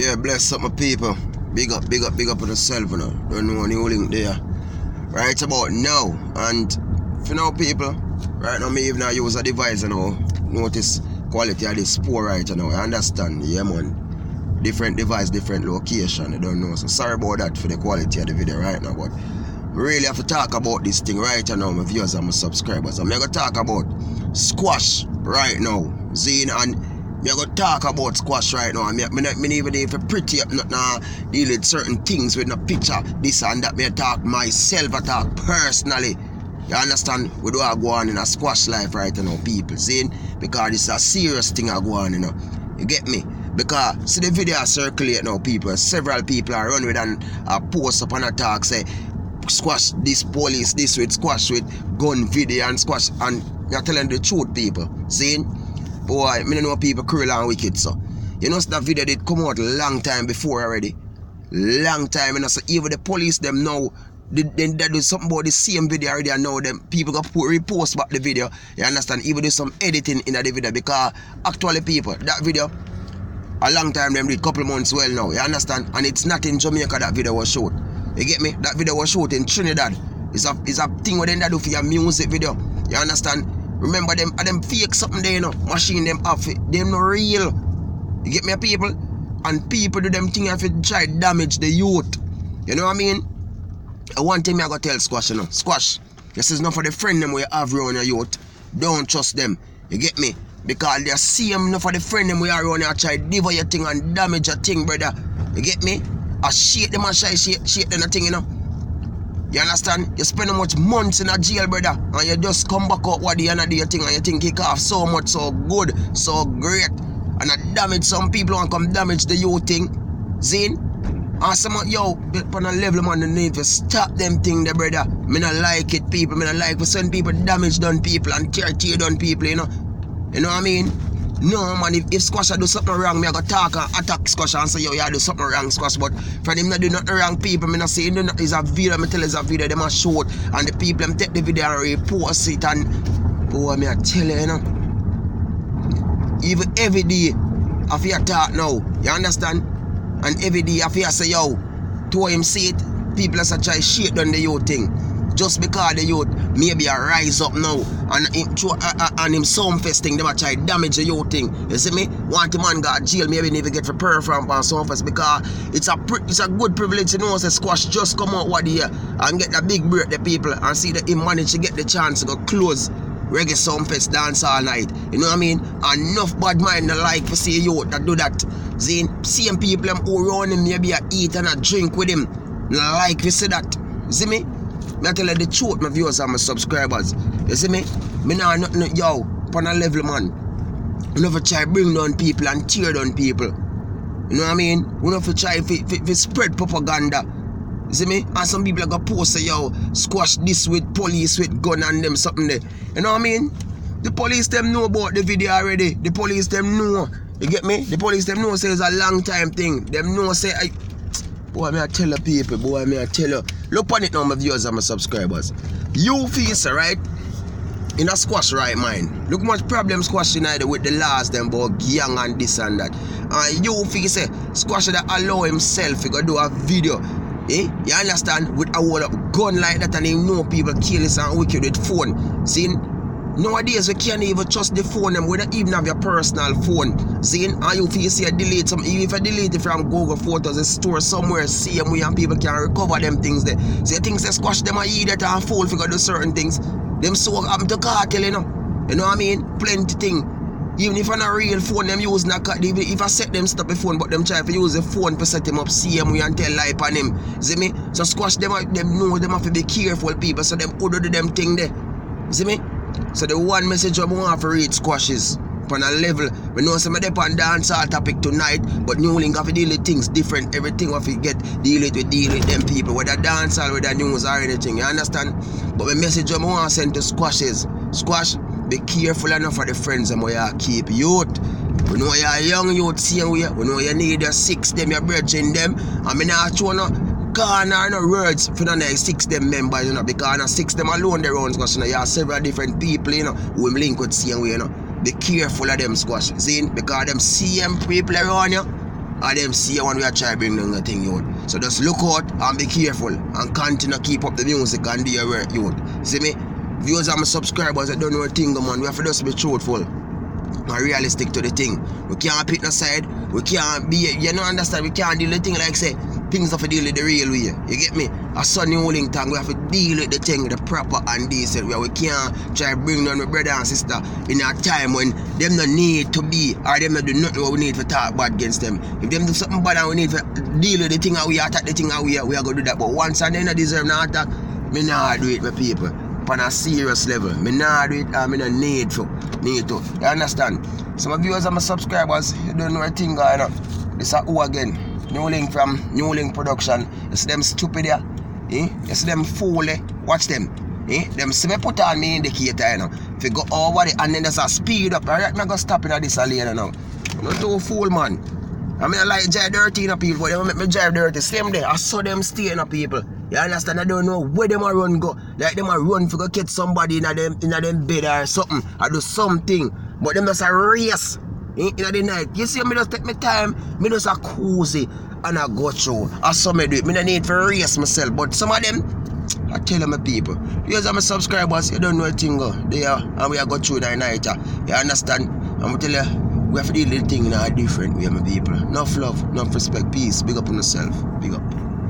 Yeah, bless up my people. Big up on yourself, you know. Don't know NEWLINK there. Right about now. And for now, people, right now, me even I use a device, you know. Notice quality of this poor, right, you know. I understand, yeah, man. Different device, different location, I don't know. So sorry about that for the quality of the video right now, but really have to talk about this thing right now, my viewers and my subscribers. I'm going to talk about squash right now, Zine, and I'm going to talk about squash right now. I mean even if it's pretty up, not deal with certain things with no picture, this and that. I talk myself, I talk personally. You understand? We do go on in a squash life right now, people, Zine, because it's a serious thing I go on, you know. You get me? Because see the video circulate now, people. Several people are run with and post up and attack, say squash this police, this with squash with gun video and squash, and you're telling the truth, people. See? Boy, I don't know people cruel and wicked, so. You know, that video did come out long time before already. Long time, you know, so even the police, them now, they do something about the same video already, and now them people go repost back the video. You understand? Even do some editing in the video, because actually, people, that video, a long time them did, couple months well now, you understand? And it's not in Jamaica that video was shot. You get me? That video was shot in Trinidad. It's a thing what they do for your music video. You understand? Remember them fake something there, you know. Machine them off it. Them not real. You get me, people? And people do them thing if it try damage the youth. You know what I mean? One thing I gotta tell Squash, you know. Squash, this is not for the friend them we have around your youth. Don't trust them. You get me? Because they're same enough for the friend them we are around here try devour your thing and damage your thing, brother. You get me? I shake them and shake them a thing, you know. You understand? You spend how much months in a jail, brother, and you just come back out what the end of the thing and you think kick off so much, so good, so great. And I damage some people and come damage the youth thing. Zine? And some yo, on a level man, you need to stop them thing there, brother. Me not like it, people. Me not like for some people damage done people and tear done people, you know. You know what I mean? No, man, if Squash do something wrong, me I go talk and attack Squash and say, yo, you do something wrong, Squash. But for him not do nothing wrong, people, me not say, it's a video, me tell it's a video, them a shoot, and the people, them take the video and repost it, and, boy, me I tell you, you know, even every day, I feel talk now, you understand? And every day, I feel say, yo, to him see it, people are try shake down the youth thing. Just because the youth maybe a rise up now and him soundfest thing, they might try damage the youth thing. You see me? Want the man got jail, maybe never get for perform on soundfest, because it's a good privilege, you know, say Squash just come out what year and get the big break the people and see that he managed to get the chance to go close reggae soundfest dance all night. You know what I mean? And enough bad mind that like to see youth that do that. Same people them who run him maybe a eat and a drink with him. Like to see that. You see me? I tell you the truth, my viewers and my subscribers. You see me? Me nah nothing, yo, upon a level, man. We never try bring down people and tear down people. You know what I mean? We never try to spread propaganda. You see me? And some people are gonna post say, yo, squash this with police with gun and them something there. You know what I mean? The police them know about the video already. The police them know. You get me? The police them know say it's a long time thing. Them know say boy, me I tell you people, boy, me I tell you. Look on it now, my viewers and my subscribers. You feel so, right? In a squash right mind. Look much problem squash in either with the laws them about gang and this and that. And you feel say squash that allow himself to go do a video. Eh? You understand? With a whole up gun like that, and you know people kill this and wicked with phone. See? Nowadays we can't even trust the phone them. We don't even have your personal phone. See? And you feel say delete some, even if you delete it from Google Photos, it's store somewhere same way and people can recover them things there. So things they squash them a idiot and fool for do certain things. Them so happen to cartel, you know. You know what I mean? Plenty thing. Even if on a real phone them using a cut, even if I set them stop the phone, but them try to use the phone to set him up same way and tell lie on him. See me? So squash them know them have to be careful, people, so them order do them thing there. See me? So the one message I want to read squashes on a level. We know some of them on dancehall topic tonight, but NEWLINK have to deal with things different. Everything have to get deal with them people, whether dancehall, whether news or anything. You understand? But the message I want to send to squashes. Squash, be careful enough for the friends and where you keep youth. We know you're a young youth same way. We know you need your six them, your brethren them. I mean not show no corner no words for the next six them members, you know, because no six them alone their own squash, you know, you have several different people, you know, who link with same way, you know. Be careful of them squash, see? Because them same people around you or them see one we are trying to bring down the thing, youth. So just look out and be careful and continue to keep up the music and do your work, youth. See me? Viewers and my subscribers that don't know a thing, man, we have to just be truthful and realistic to the thing. We can't pick no side, we can't be, you know, understand, we can't deal with the thing like say, things have to deal with the real way. You get me? A son NEWLINK thing, we have to deal with the thing the proper and decent way. We can't try to bring down my brother and sister in a time when them no need to be, or them no do nothing what we need to talk bad against them. If them do something bad and we need to deal with the thing how we attack the thing how we are going to do that. But once and they not deserve no attack, me nah do it, my people. On a serious level. Me nah do it, I no need to. You understand? Some of viewers and my subscribers, you don't know a thing going on. This is who again? NEWLINK from NEWLINK production. You see them stupid here? You see them fool eh? Watch them. Them see me put on me indicator, you know. If you go over it and then there's a speed up, alright, I'm gonna stop in this lane now. I'm not too fool, man. I mean, I like drive dirty in people, but they make me drive dirty. Same day, I saw them stay in people. You understand? I don't know where them a run go. Like them a run for go catch somebody in them bed or something. I do something. But them just a race in the night. You see, me just take my time, me just a cozy and I go through. I saw me do it. Me don't need to race myself. But some of them, I tell them my people. Here's my subscribers, you don't know a thing go. They are and we are go through the night. You understand? I'm gonna tell you, we have to deal with the thing in a different way, my people. Enough love, enough respect, peace. Big up on yourself. Big up.